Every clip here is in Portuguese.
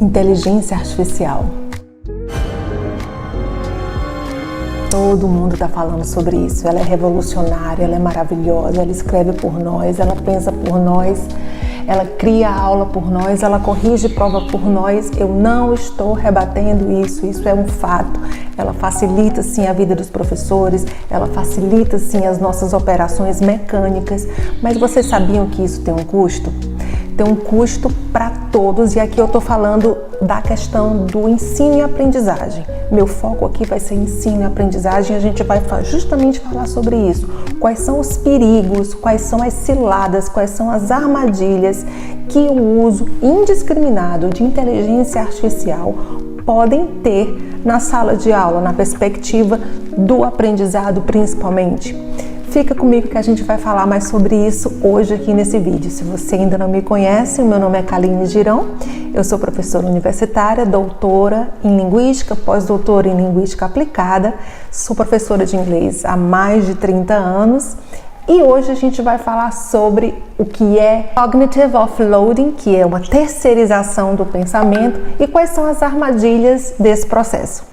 Inteligência artificial. Todo mundo está falando sobre isso. Ela é revolucionária, ela é maravilhosa, ela escreve por nós, ela pensa por nós, ela cria aula por nós, ela corrige prova por nós. Eu não estou rebatendo isso, isso é um fato. Ela facilita sim a vida dos professores, ela facilita sim as nossas operações mecânicas, mas vocês sabiam que isso tem um custo? Tem um custo para todos, e aqui eu estou falando da questão do ensino e aprendizagem. Meu foco aqui vai ser ensino e aprendizagem, e a gente vai justamente falar sobre isso. Quais são os perigos, quais são as ciladas, quais são as armadilhas que o uso indiscriminado de inteligência artificial podem ter na sala de aula, na perspectiva do aprendizado principalmente. Fica comigo que a gente vai falar mais sobre isso hoje aqui nesse vídeo. Se você ainda não me conhece, o meu nome é Kaline Girão, eu sou professora universitária, doutora em Linguística, pós-doutora em Linguística Aplicada, sou professora de inglês há mais de 30 anos e hoje a gente vai falar sobre o que é Cognitive Offloading, que é uma terceirização do pensamento, e quais são as armadilhas desse processo.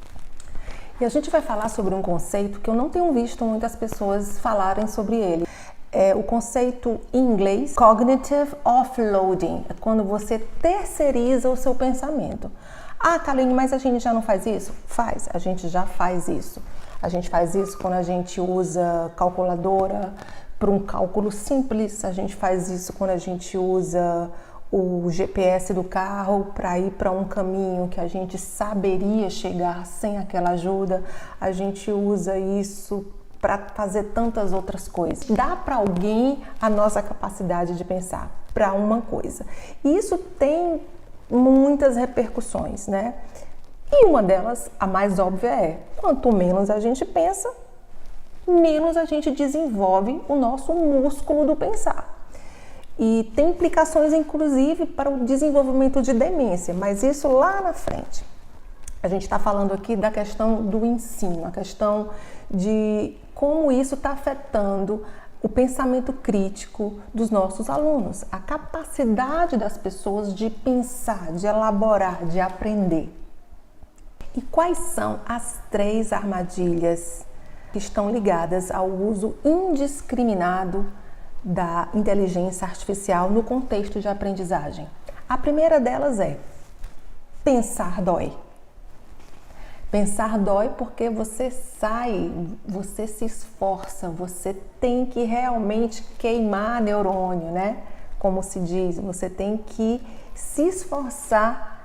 E a gente vai falar sobre um conceito que eu não tenho visto muitas pessoas falarem sobre ele. É o conceito em inglês, Cognitive Offloading, é quando você terceiriza o seu pensamento. Ah, Kaline, mas a gente já não faz isso? Faz, a gente já faz isso. A gente faz isso quando a gente usa calculadora para um cálculo simples, a gente faz isso quando a gente usa o GPS do carro para ir para um caminho que a gente saberia chegar sem aquela ajuda, a gente usa isso para fazer tantas outras coisas. Dá para alguém a nossa capacidade de pensar para uma coisa. E isso tem muitas repercussões, né? E uma delas, a mais óbvia, é: quanto menos a gente pensa, menos a gente desenvolve o nosso músculo do pensar. E tem implicações, inclusive, para o desenvolvimento de demência, mas isso lá na frente. A gente está falando aqui da questão do ensino, a questão de como isso está afetando o pensamento crítico dos nossos alunos, a capacidade das pessoas de pensar, de elaborar, de aprender. E quais são as 3 armadilhas que estão ligadas ao uso indiscriminado da inteligência artificial no contexto de aprendizagem? A primeira delas é: pensar dói. Pensar dói porque você você se esforça, você tem que realmente queimar neurônio, né? Como se diz, você tem que se esforçar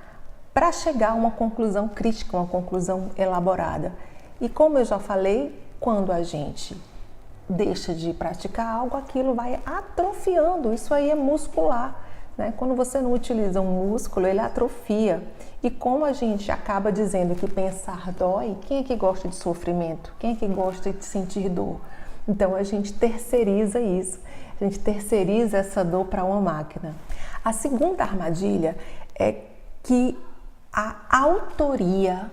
para chegar a uma conclusão crítica, uma conclusão elaborada. E como eu já falei, quando a gente deixa de praticar algo, aquilo vai atrofiando. Isso aí é muscular, né? Quando você não utiliza um músculo, ele atrofia. E como a gente acaba dizendo que pensar dói, quem é que gosta de sofrimento? Quem é que gosta de sentir dor? Então a gente terceiriza isso, a gente terceiriza essa dor para uma máquina. A segunda armadilha é que a autoria,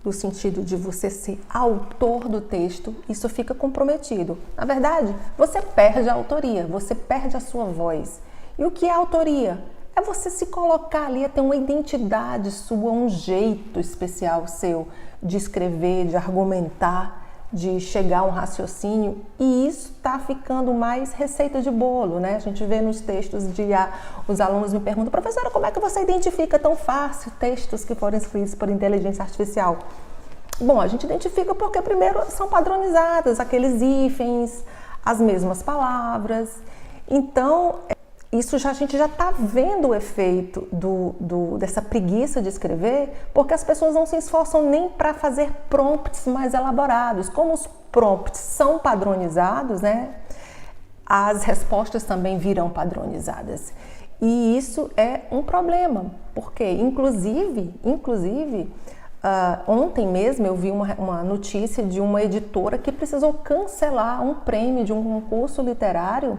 no sentido de você ser autor do texto, isso fica comprometido. Na verdade, você perde a autoria, você perde a sua voz. E o que é autoria? É você se colocar ali, é ter uma identidade sua, um jeito especial seu de escrever, de argumentar, de chegar a um raciocínio. E isso está ficando mais receita de bolo, né? A gente vê nos textos os alunos me perguntam: professora, como é que você identifica tão fácil textos que foram escritos por inteligência artificial? Bom, a gente identifica porque primeiro são padronizadas, aqueles hífens, as mesmas palavras. Então, isso a gente já está vendo o efeito dessa preguiça de escrever, porque as pessoas não se esforçam nem para fazer prompts mais elaborados. Como os prompts são padronizados, né, as respostas também virão padronizadas. E isso é um problema, porque inclusive ontem mesmo eu vi uma notícia de uma editora que precisou cancelar um prêmio de um concurso literário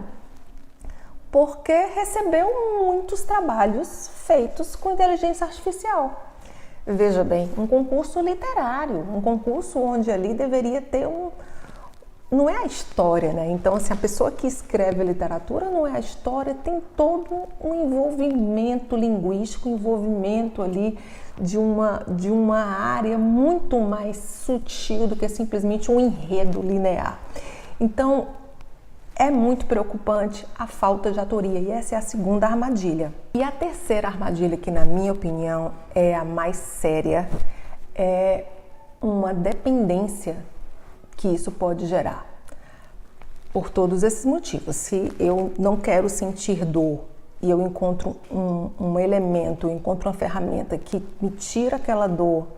porque recebeu muitos trabalhos feitos com inteligência artificial. Veja bem, um concurso literário, um concurso onde ali deveria ter não é a história, né? Então, assim, a pessoa que escreve literatura não é a história, tem todo um envolvimento linguístico, envolvimento ali de uma área muito mais sutil do que simplesmente um enredo linear. Então, é muito preocupante a falta de autoria, e essa é a segunda armadilha. E a terceira armadilha, que na minha opinião é a mais séria, é uma dependência que isso pode gerar. Por todos esses motivos, se eu não quero sentir dor e eu encontro um elemento, eu encontro uma ferramenta que me tira aquela dor,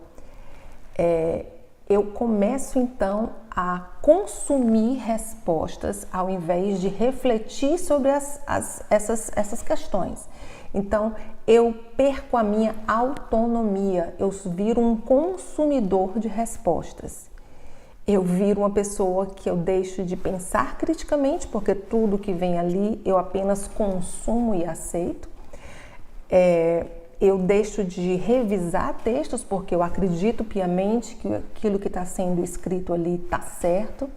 eu começo então a consumir respostas ao invés de refletir sobre essas questões. Então, eu perco a minha autonomia, eu viro um consumidor de respostas. Eu viro uma pessoa que eu deixo de pensar criticamente, porque tudo que vem ali eu apenas consumo e aceito. Eu deixo de revisar textos, porque eu acredito piamente que aquilo que está sendo escrito ali está certo.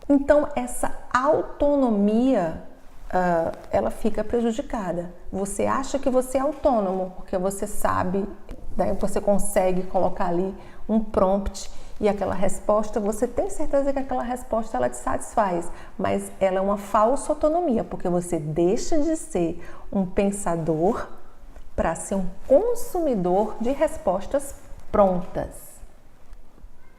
Então, essa autonomia, ela fica prejudicada. Você acha que você é autônomo, porque você sabe, né, você consegue colocar ali um prompt e aquela resposta, você tem certeza que aquela resposta ela te satisfaz, mas ela é uma falsa autonomia, porque você deixa de ser um pensador para ser um consumidor de respostas prontas.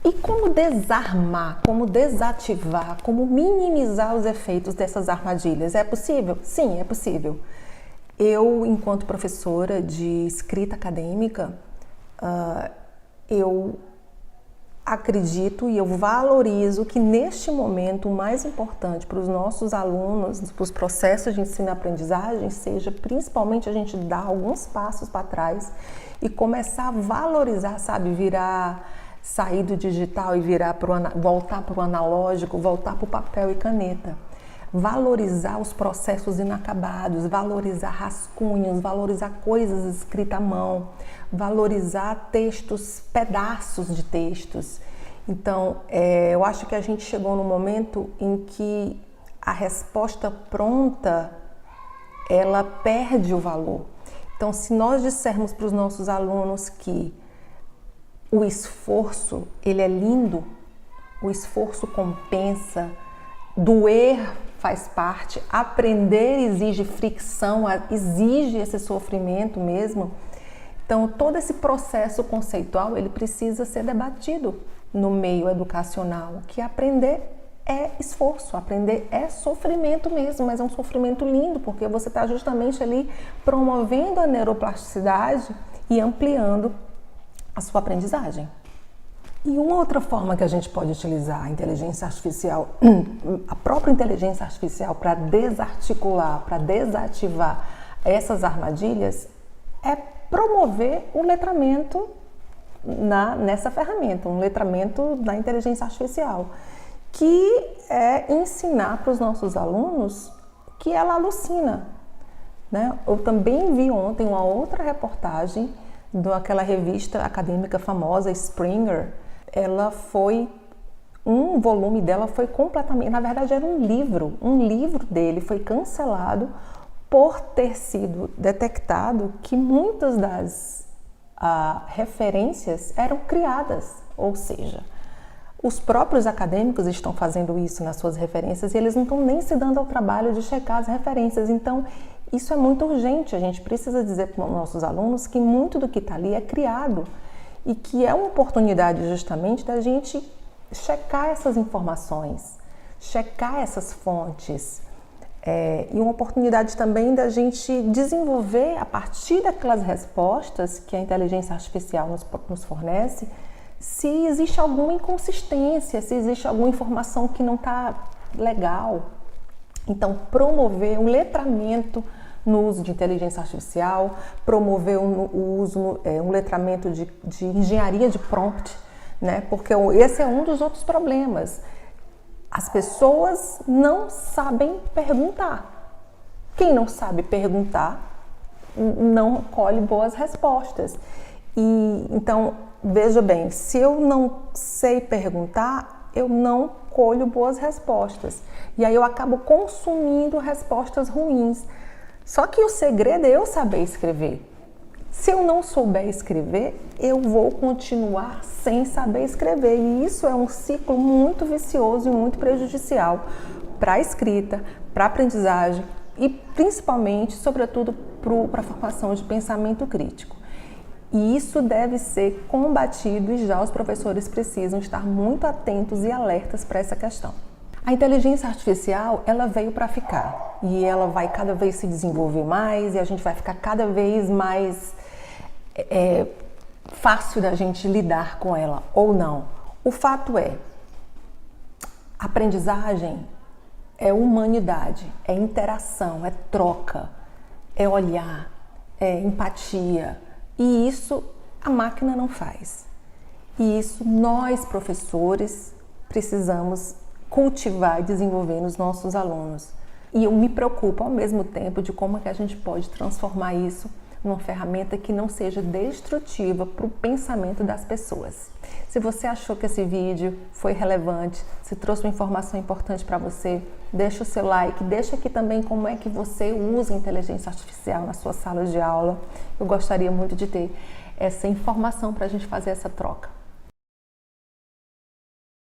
E como desarmar, como desativar, como minimizar os efeitos dessas armadilhas? É possível? Sim, é possível. Eu, enquanto professora de escrita acadêmica, eu acredito e eu valorizo que neste momento o mais importante para os nossos alunos, para os processos de ensino e aprendizagem, seja principalmente a gente dar alguns passos para trás e começar a valorizar, sabe, sair do digital e voltar para o analógico, voltar para o papel e caneta. Valorizar os processos inacabados, valorizar rascunhos, valorizar coisas escritas à mão, valorizar textos, pedaços de textos. Então, eu acho que a gente chegou no momento em que a resposta pronta, ela perde o valor. Então, se nós dissermos para os nossos alunos que o esforço, ele é lindo, o esforço compensa, doer faz parte, aprender exige fricção, exige esse sofrimento mesmo. Então, todo esse processo conceitual, ele precisa ser debatido no meio educacional, que aprender é esforço, aprender é sofrimento mesmo, mas é um sofrimento lindo, porque você está justamente ali promovendo a neuroplasticidade e ampliando a sua aprendizagem. E uma outra forma que a gente pode utilizar a inteligência artificial, a própria inteligência artificial, para desarticular, para desativar essas armadilhas, é promover o letramento nessa ferramenta, um letramento da inteligência artificial, que é ensinar para os nossos alunos que ela alucina, né? Eu também vi ontem uma outra reportagem daquela revista acadêmica famosa, Springer. Um volume dela foi completamente, na verdade era um livro dele foi cancelado por ter sido detectado que muitas das referências eram criadas, ou seja, os próprios acadêmicos estão fazendo isso nas suas referências e eles não estão nem se dando ao trabalho de checar as referências. Então, isso é muito urgente, a gente precisa dizer para os nossos alunos que muito do que está ali é criado e que é uma oportunidade justamente da gente checar essas informações, checar essas fontes, e uma oportunidade também da gente desenvolver, a partir daquelas respostas que a inteligência artificial nos fornece, se existe alguma inconsistência, se existe alguma informação que não está legal. Então, promover um letramento no uso de inteligência artificial, promover um letramento de engenharia de prompt, né? Porque esse é um dos outros problemas. As pessoas não sabem perguntar. Quem não sabe perguntar não colhe boas respostas. E então, veja bem, se eu não sei perguntar, eu não colho boas respostas. E aí eu acabo consumindo respostas ruins. Só que o segredo é eu saber escrever. Se eu não souber escrever, eu vou continuar sem saber escrever. E isso é um ciclo muito vicioso e muito prejudicial para a escrita, para a aprendizagem e principalmente, sobretudo, para a formação de pensamento crítico. E isso deve ser combatido e já os professores precisam estar muito atentos e alertas para essa questão. A inteligência artificial, ela veio para ficar e ela vai cada vez se desenvolver mais e a gente vai ficar cada vez mais fácil da gente lidar com ela ou não. O fato é, aprendizagem é humanidade, é interação, é troca, é olhar, é empatia. E isso a máquina não faz. E isso nós, professores, precisamos cultivar e desenvolver nos nossos alunos. E eu me preocupo ao mesmo tempo de como é que a gente pode transformar isso numa ferramenta que não seja destrutiva para o pensamento das pessoas. Se você achou que esse vídeo foi relevante, se trouxe uma informação importante para você, deixa o seu like, deixa aqui também como é que você usa a inteligência artificial na sua sala de aula. Eu gostaria muito de ter essa informação para a gente fazer essa troca.